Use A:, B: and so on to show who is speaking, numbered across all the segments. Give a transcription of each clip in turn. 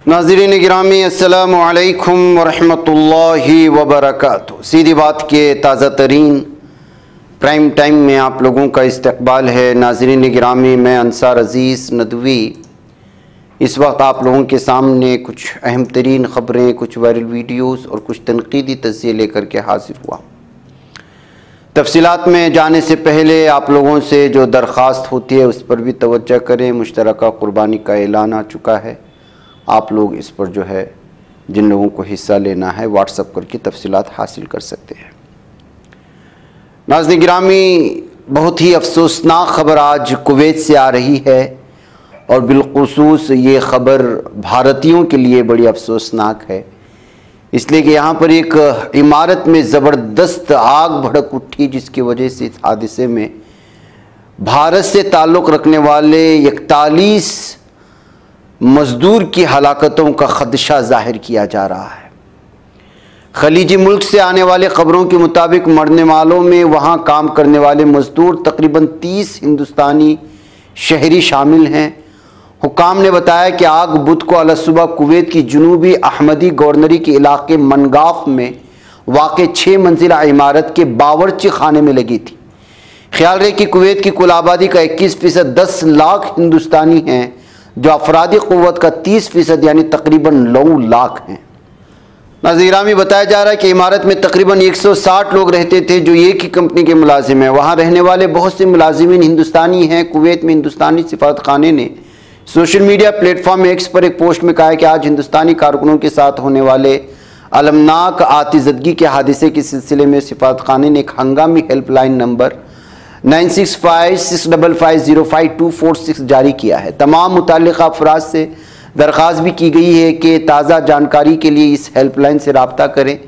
A: नाज़रीन गिरामी अस्सलामु अलैकुम वरहमतुल्लाहि वबरकातुहू। सीधी बात के ताज़ा तरीन प्राइम टाइम में आप लोगों का इस्तकबाल है। नाज़रीन गिरामी, मैं अंसार अज़ीज़ नदवी इस वक्त आप लोगों के सामने कुछ अहम तरीन ख़बरें, कुछ वायरल वीडियोज़ और कुछ तनक़ीदी तज़किये लेकर के हाजिर हुआ। तफसीलात में जाने से पहले आप लोगों से जो दरख्वास्त होती है उस पर भी तवज्जो करें। मुश्तरका कुर्बानी का ऐलान आ चुका है। आप लोग इस पर जो है जिन लोगों को हिस्सा लेना है व्हाट्सअप करके तफसीलात हासिल कर सकते हैं। नाज़रीन गिरामी, बहुत ही अफसोसनाक ख़बर आज कुवैत से आ रही है और बिलखुसूस ये ख़बर भारतीयों के लिए बड़ी अफसोसनाक है, इसलिए कि यहाँ पर एक इमारत में ज़बरदस्त आग भड़क उठी, जिसकी वजह से इस हादसे में भारत से ताल्लुक़ रखने वाले 41 मज़दूर की हलाकतों का ख़दशा ज़ाहिर किया जा रहा है। खलीजी मुल्क से आने वाले ख़बरों के मुताबिक मरने वालों में वहाँ काम करने वाले मज़दूर तकरीबन 30 हिंदुस्तानी शहरी शामिल हैं। हुकाम ने बताया कि आग बुध को अलसुबह कुवैत की जनूबी अहमदी गवर्नरी के इलाके मनगाफ में वाक़ 6 मंजिला इमारत के बावर्ची खाने में लगी थी। ख्याल रहे कि कुवैत की कुल आबादी का 21% 10 लाख हिंदुस्तानी हैं, जो अफरादी क़ुव्वत का 30% यानी तकरीबन 9 लाख हैं। नाज़रीन में बताया जा रहा है कि इमारत में तकरीबन 160 लोग रहते थे जो एक ही कंपनी के मुलाजिम हैं। वहाँ रहने वाले बहुत से मुलाजिमीन हिंदुस्तानी हैं। कुवैत में हिंदुस्तानी सिफारतखाने ने सोशल मीडिया प्लेटफॉर्म एक्स पर एक पोस्ट में कहा है कि आज हिंदुस्तानी कारकुनों के साथ होने वाले अलमनाक आतिज़दगी के हादसे के सिलसिले में सिफारतखाने ने एक हंगामी हेल्पलाइन नंबर 965655052446 जारी किया है। तमाम मुतल्लिक़ा अफराद से दरख्वास्त भी की गई है कि ताज़ा जानकारी के लिए इस हेल्पलाइन से रब्ता करें।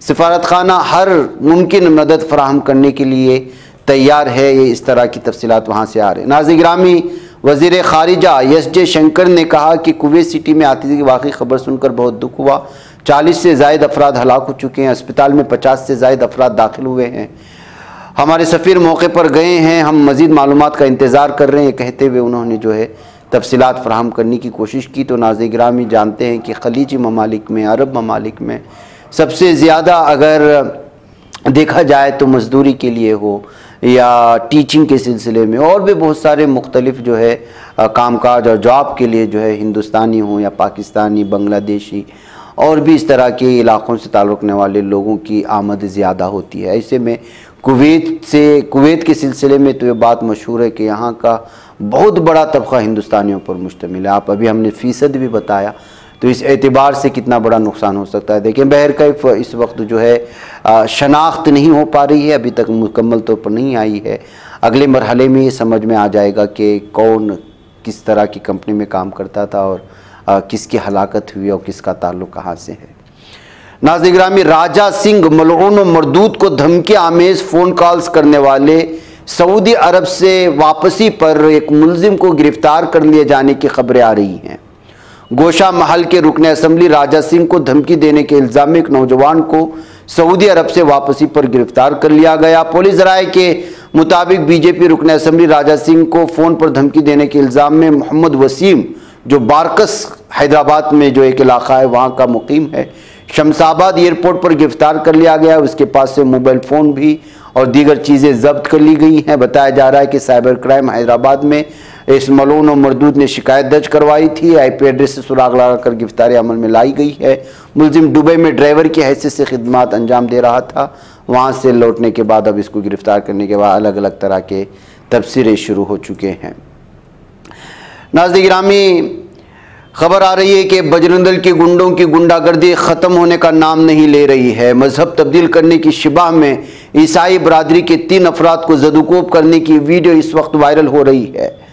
A: सिफारतखाना हर मुमकिन मदद फराहम करने के लिए तैयार है। ये इस तरह की तफसीलात वहाँ से आ रहे हैं। नाज़रीन गिरामी, वज़ीर ख़ारिजा एस जयशंकर ने कहा कि कुवैत सिटी में आतिशी की वाक़ई ख़बर सुनकर बहुत दुख हुआ। 40 से ज़ायद अफराद हलाक हो चुके हैं। अस्पताल में 50 से ज़ायद अफराद दाखिल हुए हैं। हमारे सफ़ीर मौके पर गए हैं, हम मज़ीद मालूमात का इंतज़ार कर रहे हैं, कहते हुए उन्होंने जो है तफसीलात फ़राहम करने की कोशिश की। तो नाज़रीन गिरामी, जानते हैं कि खलीजी ममालिक में, अरब ममालिक में सबसे ज़्यादा अगर देखा जाए तो मज़दूरी के लिए हो या टीचिंग के सिलसिले में और भी बहुत सारे मुख्तलिफ जो है कामकाज और जॉब के लिए जो है हिंदुस्तानी हों या पाकिस्तानी, बांग्लादेशी और भी इस तरह के इलाक़ों से ताल्लुक़ रखने वाले लोगों की आमद ज़्यादा होती है। ऐसे में कुवैत के सिलसिले में तो ये बात मशहूर है कि यहाँ का बहुत बड़ा तबक़ा हिंदुस्तानियों पर मुश्तमिल है। आप अभी हमने फ़ीसद भी बताया, तो इस एतबार से कितना बड़ा नुकसान हो सकता है। देखिए, बहरकैफ इस वक्त जो है शनाख्त नहीं हो पा रही है, अभी तक मुकम्मल तौर पर नहीं आई है। अगले मरहले में ये समझ में आ जाएगा कि कौन किस तरह की कंपनी में काम करता था और किसकी हलाकत हुई और किसका ताल्लुक़ कहाँ से है। नाज़रीन गिरामी, राजा सिंह मलऊन व मरदूद को धमकी आमेज़ फ़ोन कॉल्स करने वाले सऊदी अरब से वापसी पर एक मुलजिम को गिरफ़्तार कर लिए जाने की खबरें आ रही हैं। गोशा महल के रुकन असम्बली राजा सिंह को धमकी देने के इल्ज़ाम में एक नौजवान को सऊदी अरब से वापसी पर गिरफ्तार कर लिया गया। पुलिस राय के मुताबिक बीजेपी रुकन असम्बली राजा सिंह को फ़ोन पर धमकी देने के इल्ज़ाम में मोहम्मद वसीम, जो बारकस हैदराबाद में जो एक इलाका है वहाँ का मुकीम है, शमसाबाद एयरपोर्ट पर गिरफ्तार कर लिया गया। उसके पास से मोबाइल फ़ोन भी और दीगर चीज़ें जब्त कर ली गई हैं। बताया जा रहा है कि साइबर क्राइम हैदराबाद में इस मलून और मरदूद ने शिकायत दर्ज करवाई थी। IP एड्रेस से सुराग लगाकर गिरफ्तारी अमल में लाई गई है। मुलजिम दुबई में ड्राइवर की हैसियत से खिदमत अंजाम दे रहा था। वहाँ से लौटने के बाद अब इसको गिरफ्तार करने के बाद अलग अलग तरह के तबसरे शुरू हो चुके हैं। नाज़रीन गिरामी, खबर आ रही है कि बजरंग दल के गुंडों की गुंडागर्दी ख़त्म होने का नाम नहीं ले रही है। मजहब तब्दील करने की शिबा में ईसाई बरादरी के 3 अफराद को ज़दुकोब करने की वीडियो इस वक्त वायरल हो रही है।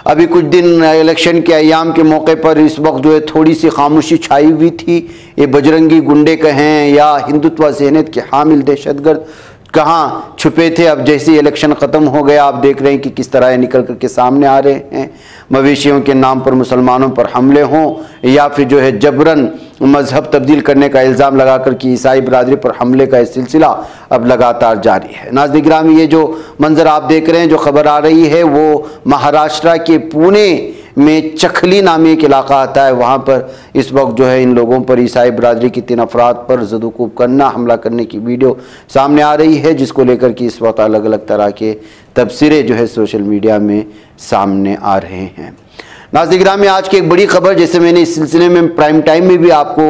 A: अभी कुछ दिन इलेक्शन के अयाम के मौके पर इस वक्त जो है थोड़ी सी खामोशी छाई हुई थी। ये बजरंगी गुंडे कहें या हिंदुत्व ज़हनियत के हामिल दहशतगर्द कहाँ छुपे थे। अब जैसे इलेक्शन ख़त्म हो गया, आप देख रहे हैं कि किस तरह निकल कर के सामने आ रहे हैं। मवेशियों के नाम पर मुसलमानों पर हमले हों या फिर जो है जबरन मजहब तब्दील करने का इल्ज़ाम लगा कर कि ईसाई बरादरी पर हमले का सिलसिला अब लगातार जारी है। नाज़रीन गिरामी, ये जो मंजर आप देख रहे हैं, जो खबर आ रही है, वो महाराष्ट्र के पुणे में चखली नामी एक इलाका आता है, वहाँ पर इस वक्त जो है इन लोगों पर, ईसाई बरादरी की 3 अफराद पर ज़दूकूब करना, हमला करने की वीडियो सामने आ रही है, जिसको लेकर कि इस वक्त अलग अलग तरह के तबसरे जो है सोशल मीडिया में सामने आ रहे हैं। नाज़रीन गिरामी, आज की एक बड़ी खबर, जैसे मैंने इस सिलसिले में प्राइम टाइम में भी आपको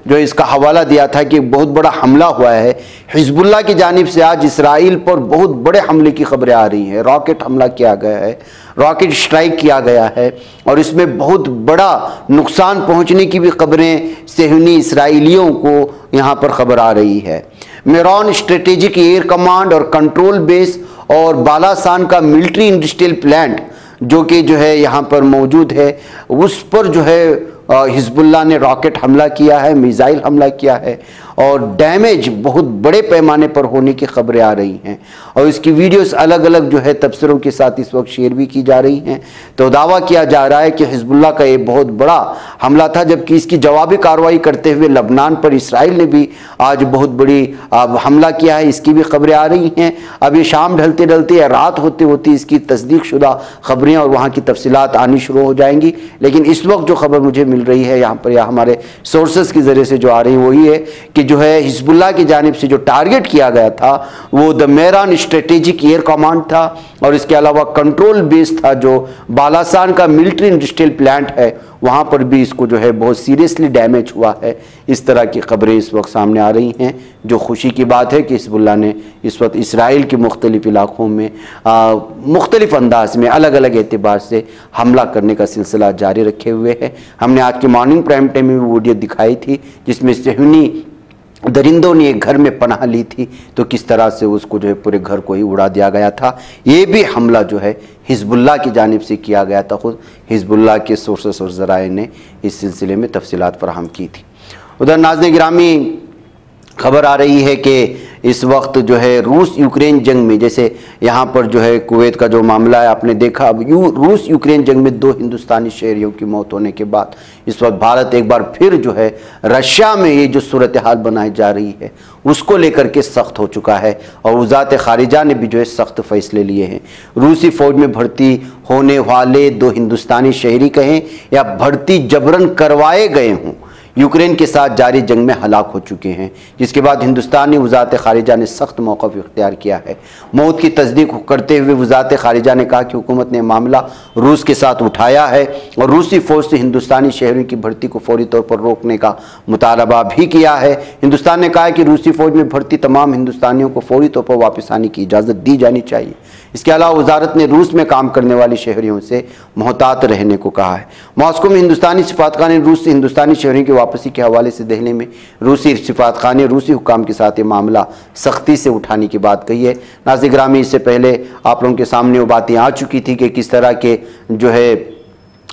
A: जो है इसका हवाला दिया था कि बहुत बड़ा हमला हुआ है हिजबुल्लाह की जानिब से। आज इसराइल पर बहुत बड़े हमले की खबरें आ रही हैं, रॉकेट हमला किया गया है, रॉकेट स्ट्राइक किया गया है और इसमें बहुत बड़ा नुकसान पहुंचने की भी खबरें सेहूनी इसराइलियों को यहाँ पर खबर आ रही है। मेरॉन स्ट्रेटेजिक एयर कमांड और कंट्रोल बेस और बालासान का मिलिट्री इंडस्ट्रियल प्लांट जो कि जो है यहाँ पर मौजूद है, उस पर जो है हिजबुल्लाह ने रॉकेट हमला किया है, मिसाइल हमला किया है और डैमेज बहुत बड़े पैमाने पर होने की खबरें आ रही हैं और इसकी वीडियोस अलग अलग जो है तबसरों के साथ इस वक्त शेयर भी की जा रही हैं। तो दावा किया जा रहा है कि हिजबुल्लाह का ये बहुत बड़ा हमला था, जबकि इसकी जवाबी कार्रवाई करते हुए लबनान पर इसराइल ने भी आज बहुत बड़ी हमला किया है, इसकी भी खबरें आ रही हैं। अब ये शाम ढलते ढलते या रात होते होते इसकी तस्दीक शुदा खबरें और वहाँ की तफसीलात आनी शुरू हो जाएंगी, लेकिन इस वक्त जो खबर मुझे मिल रही है यहाँ पर या हमारे सोर्सेस के ज़रिए से जो आ रही है वही है कि जो है हिजबुल्लाह की जानिब से जो टारगेट किया गया था वो the Mehran strategic air command था और इसके अलावा कंट्रोल बेस था जो बालासान का मिलिट्री इंडस्ट्रियल प्लांट है, वहाँ पर भी इसको जो है बहुत सीरियसली डैमेज हुआ है। इस तरह की खबरें इस वक्त सामने आ रही हैं, जो खुशी की बात है कि हिजबुल्लाह ने इस वक्त इसराइल के मुख्तलिफ इलाकों में मुख्तलिफ अंदाज में अलग अलग एतबार से हमला करने का सिलसिला जारी रखे हुए है। हमने आज की मॉर्निंग प्राइम टाइम में वीडियो दिखाई थी जिसमें सेहूनी दरिंदों ने एक घर में पनाह ली थी, तो किस तरह से उसको जो है पूरे घर को ही उड़ा दिया गया था। ये भी हमला जो है हिजबुल्लाह की जानिब से किया गया था, खुद हिजबुल्लाह के सोर्सेस और ज़राए ने इस सिलसिले में तफसीलात फराहम की थी। उधर नाज़रीन गिरामी, खबर आ रही है कि इस वक्त जो है रूस यूक्रेन जंग में, जैसे यहाँ पर जो है कुवैत का जो मामला है आपने देखा, अब रूस यूक्रेन जंग में 2 हिंदुस्तानी शहरियों की मौत होने के बाद इस वक्त भारत एक बार फिर जो है रशिया में ये जो सूरत हाल बनाई जा रही है उसको लेकर के सख्त हो चुका है और वज़ारत ख़ारिजा ने भी जो है सख्त फैसले लिए हैं। रूसी फ़ौज में भर्ती होने वाले 2 हिंदुस्तानी शहरी कहें या भर्ती जबरन करवाए गए हों, यूक्रेन के साथ जारी जंग में हलाक हो चुके हैं, जिसके बाद हिंदुस्तानी वज़ारत ख़ारिजा ने सख्त मौक़िफ़ इख्तियार किया है। मौत की तस्दीक करते हुए वज़ारत ख़ारिजा ने कहा कि हुकूमत ने मामला रूस के साथ उठाया है और रूसी फ़ौज से हिंदुस्तानी शहरियों की भर्ती को फौरी तौर पर रोकने का मुतालबा भी किया है। हिंदुस्तान ने कहा है कि रूसी फ़ौज में भर्ती तमाम हिंदुस्तानियों को फौरी तौर पर वापस आने की इजाज़त दी जानी चाहिए। इसके अलावा वजारत ने रूस में काम करने वाली शहरियों से मोहतात रहने को कहा है। मॉस्को में हिंदुस्तानी सिफारतखाने ने रूस से हिंदुस्तानी शहरियों की वापसी के हवाले से दिल्ली में रूसी सिफारतखाने रूसी हुकाम के साथ ये मामला सख्ती से उठाने की बात कही है। नाज़रीन गिरामी, इससे पहले आप लोगों के सामने वो बातें आ चुकी थी कि किस तरह के जो है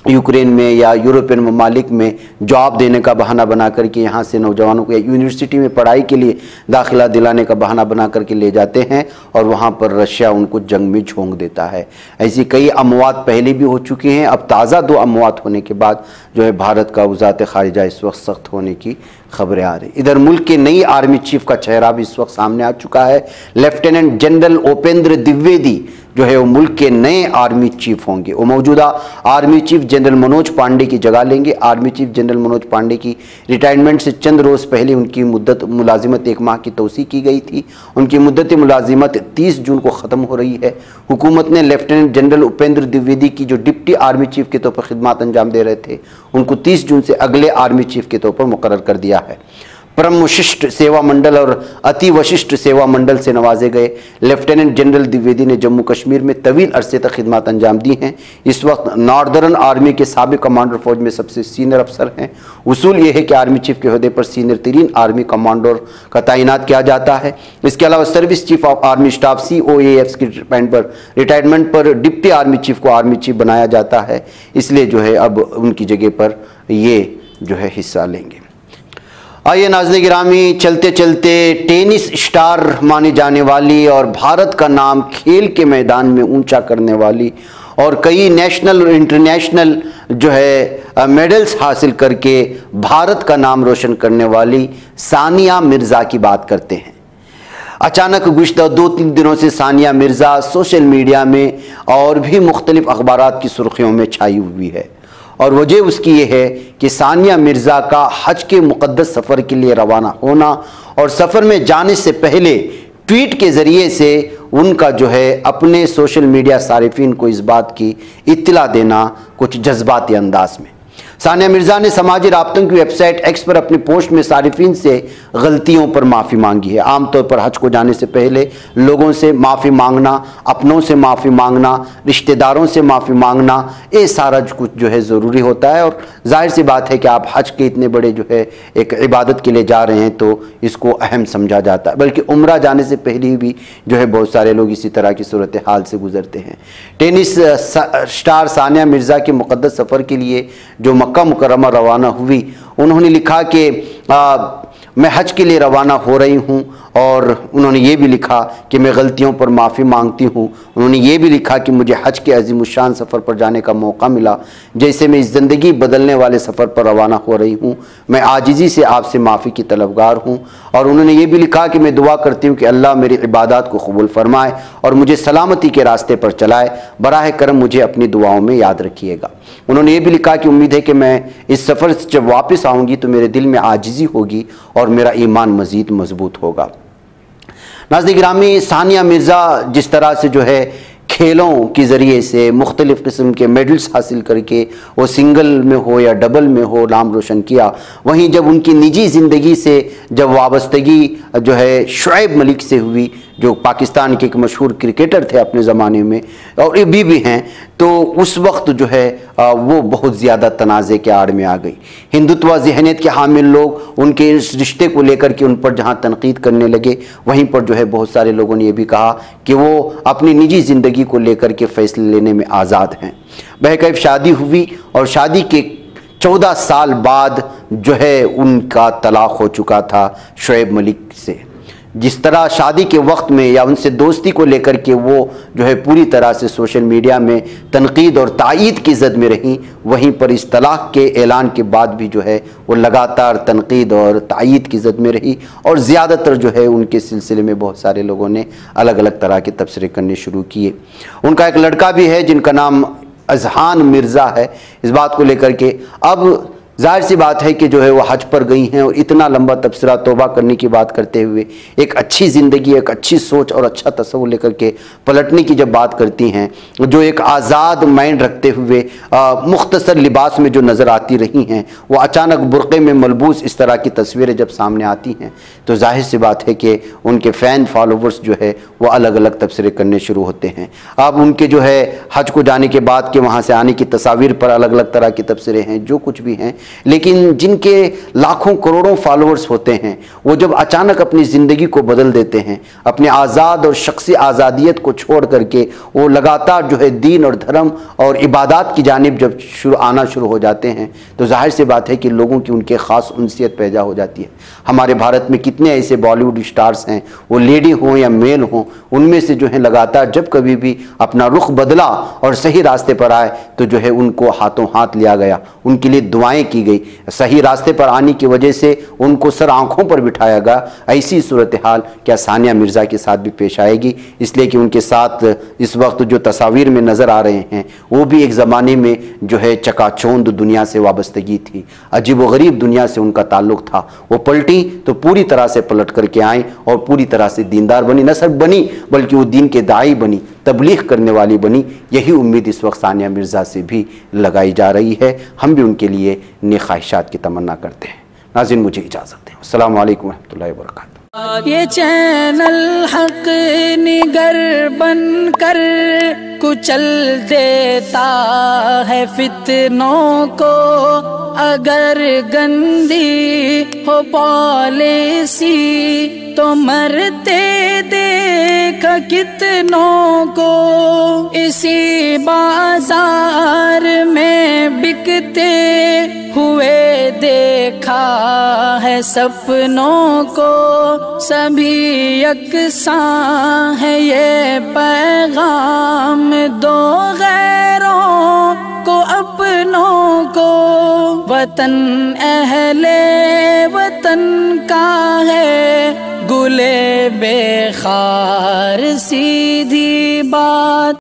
A: यूक्रेन में या यूरोपियन ममालिक में जॉब देने का बहाना बना करके यहाँ से नौजवानों को या यूनिवर्सिटी में पढ़ाई के लिए दाखिला दिलाने का बहाना बना करके ले जाते हैं और वहाँ पर रशिया उनको जंग में झोंक देता है। ऐसी कई अमवात पहले भी हो चुकी हैं। अब ताज़ा 2 अमवात होने के बाद जो है भारत का वज़ारत ख़ारिजा इस वक्त सख्त होने की खबरें आ रही। इधर मुल्क के नई आर्मी चीफ का चेहरा भी इस वक्त सामने आ चुका है। लेफ्टिनेंट जनरल उपेंद्र द्विवेदी जो है वो मुल्क के नए आर्मी चीफ होंगे। वो मौजूदा army chief general Manoj Pande की जगह लेंगे। Army chief general Manoj Pande की रिटायरमेंट से चंद रोज़ पहले उनकी मुद्दत मुलाजिमत 1 माह की तोसी की गई थी। उनकी मुद्दत मुलाजिमत 30 जून को ख़त्म हो रही है। हुकूमत ने लेफ्टिनेंट जनरल उपेंद्र द्विवेदी की जो डिप्टी आर्मी चीफ के तौर पर खिदमत अंजाम दे रहे थे उनको 30 जून से अगले आर्मी चीफ के तौर पर मुकर्रर कर दिया है। परम विशिष्ट सेवा मंडल और अति विशिष्ट सेवा मंडल से नवाजे गए लेफ्टिनेंट जनरल द्विवेदी ने जम्मू कश्मीर में तवील अरसे तक खिदमत अंजाम दी हैं। इस वक्त नॉर्दर्न आर्मी के साबिक कमांडर फौज में सबसे सीनियर अफसर हैं। उसूल ये है कि आर्मी चीफ के ओहदे पर सीनियर तरीन आर्मी कमांडर का तैनात किया जाता है। इसके अलावा service chief of army staff COAF की रिटायरमेंट पर डिप्टी आर्मी चीफ को आर्मी चीफ बनाया जाता है। इसलिए जो है अब उनकी जगह पर ये जो है हिस्सा लेंगे। आइए नाज़रीन गिरामी, चलते चलते टेनिस स्टार मानी जाने वाली और भारत का नाम खेल के मैदान में ऊंचा करने वाली और कई नेशनल और इंटरनेशनल जो है मेडल्स हासिल करके भारत का नाम रोशन करने वाली सानिया मिर्ज़ा की बात करते हैं। अचानक गुज़िश्ता 2-3 दिनों से सानिया मिर्ज़ा सोशल मीडिया में और भी मुख्तलिफ अखबारात की सुर्खियों में छाई हुई है और वजह उसकी ये है कि सानिया मिर्ज़ा का हज के मुक़द्दस सफ़र के लिए रवाना होना और सफ़र में जाने से पहले ट्वीट के ज़रिए से उनका जो है अपने सोशल मीडिया सारिफीन को इस बात की इत्तला देना कुछ जज्बाती अंदाज में। सानिया मिर्ज़ा ने समाजी राब्तों की वेबसाइट एक्स पर अपनी पोस्ट में सारिफीन से गलतियों पर माफ़ी मांगी है। आमतौर पर हज को जाने से पहले लोगों से माफ़ी मांगना, अपनों से माफ़ी मांगना, रिश्तेदारों से माफ़ी मांगना, ये सारा कुछ जो है ज़रूरी होता है। और जाहिर सी बात है कि आप हज के इतने बड़े जो है एक इबादत के लिए जा रहे हैं तो इसको अहम समझा जाता है। बल्कि उम्रा जाने से पहले भी जो है बहुत सारे लोग इसी तरह की सूरत हाल से गुजरते हैं। टेनिस स्टार सानिया मिर्ज़ा के मुक़द्दस सफ़र के लिए जो मक्का मुकर्रमा रवाना हुई, उन्होंने लिखा कि मैं हज के लिए रवाना हो रही हूँ, और उन्होंने ये भी लिखा कि मैं गलतियों पर माफ़ी मांगती हूँ। उन्होंने ये भी लिखा कि मुझे हज के अज़ीमुश्शान सफ़र पर जाने का मौका मिला, जैसे मैं इस ज़िंदगी बदलने वाले सफ़र पर रवाना हो रही हूँ। मैं आजिज़ी से आपसे माफ़ी की तलबगार हूँ। और उन्होंने ये भी लिखा कि मैं दुआ करती हूँ कि अल्लाह मेरी इबादत को कबूल फ़रमाए और मुझे सलामती के रास्ते पर चलाए। बराह करम मुझे अपनी दुआओं में याद रखिएगा। उन्होंने ये भी लिखा कि उम्मीद है कि मैं इस सफ़र से जब वापस आऊँगी तो मेरे दिल में आजिज़ी होगी और मेरा ईमान मज़ीद मजबूत होगा। नाज़रीन गिरामी, सानिया मिर्ज़ा जिस तरह से जो है खेलों के ज़रिए से मुख्तलिफ़ किस्म के मेडल्स हासिल करके वो सिंगल में हो या डबल में हो नाम रोशन किया, वहीं जब उनकी निजी ज़िंदगी से जब वाबस्तगी जो है शुएब मलिक से हुई, जो पाकिस्तान के एक मशहूर क्रिकेटर थे अपने ज़माने में और अभी भी हैं, तो उस वक्त जो है वो बहुत ज़्यादा तनाज़े के आड़ में आ गई। हिंदुत्व ज़हनियत के हामिल लोग उनके इस रिश्ते को लेकर के उन पर जहाँ तनकीद करने लगे, वहीं पर जो है बहुत सारे लोगों ने ये भी कहा कि वो अपनी निजी ज़िंदगी को लेकर के फ़ैसले लेने में आज़ाद हैं। बहरकैफ शादी हुई और शादी के 14 साल बाद जो है उनका तलाक़ हो चुका था शुएब मलिक से। जिस तरह शादी के वक्त में या उनसे दोस्ती को लेकर के वो जो है पूरी तरह से सोशल मीडिया में तनकीद और तायीद की ज़द में रहीं, वहीं पर इस तलाक़ के ऐलान के बाद भी जो है वो लगातार तनकीद और तायीद की ज़द में रही। और ज़्यादातर जो है उनके सिलसिले में बहुत सारे लोगों ने अलग अलग तरह के तबसरे करने शुरू किए। उनका एक लड़का भी है जिनका नाम अजहान मिर्ज़ा है। इस बात को लेकर के अब जाहिर सी बात है कि जो है वो हज पर गई हैं और इतना लंबा तबसरा तौबा करने की बात करते हुए एक अच्छी ज़िंदगी, एक अच्छी सोच और अच्छा तस्वुर लेकर के पलटने की जब बात करती हैं, जो एक आज़ाद माइंड रखते हुए मुख्तसर लिबास में जो नज़र आती रही हैं, वो अचानक बुरक़े में मलबूस इस तरह की तस्वीरें जब सामने आती हैं तो जाहिर सी बात है कि उनके फ़ैन फॉलोवर्स जो है वो अलग अलग तबसरे करने शुरू होते हैं। अब उनके जो है हज को जाने के बाद के वहाँ से आने की तस्वीर पर अलग अलग तरह की तबसरे हैं, जो कुछ भी हैं, लेकिन जिनके लाखों करोड़ों फॉलोअर्स होते हैं वो जब अचानक अपनी ज़िंदगी को बदल देते हैं, अपने आज़ाद और शख्सी आज़ादियत को छोड़ करके वो लगातार जो है दीन और धर्म और इबादत की जानिब जब आना शुरू हो जाते हैं, तो जाहिर सी बात है कि लोगों की उनके ख़ास उनसियत पैदा हो जाती है। हमारे भारत में कितने ऐसे बॉलीवुड स्टार्स हैं, वो लेडी हों या मेल हों, उनमें से जो है लगातार जब कभी भी अपना रुख बदला और सही रास्ते पर आए तो जो है उनको हाथों हाथ लिया गया, उनके लिए दुआएं की गई, सही रास्ते पर आने की वजह से उनको सर आंखों पर बिठाया गया। ऐसी सूरत हाल क्या सानिया मिर्ज़ा के साथ भी पेश आएगी, इसलिए कि उनके साथ इस वक्त जो तस्वीर में नज़र आ रहे हैं वो भी एक ज़माने में जो है चकाचौंध दुनिया से वाबस्तगी थी, अजीब व गरीब दुनिया से उनका ताल्लुक़ था। वो पलटी तो पूरी तरह से पलट करके आई और पूरी तरह से दीनदार बनी, न सिर्फ बनी बल्कि वो दीन के दाई बनी, तबलीग करने वाली बनी। यही उम्मीद इस वक्त सानिया मिर्ज़ा से भी लगाई जा रही है। हम भी उनके लिए नेक ख्वाहिशात की तमन्ना करते हैं। नाज़रीन, मुझे इजाज़त दें। अस्सलाम वालेकुम रहमतुल्लाहि व बरकातहू।
B: ये चैनल हक निगर बन कर कुचल देता है फितनों को, अगर गंदी हो पॉलिसी तो मरते देख कितनों को। इसी बाजार में बिकते हुए देखा है सपनों को, सभी यकसां है ये पैगाम दो गैरों को अपनों को। वतन अहले वतन का है गुले बेखार सीधी बात।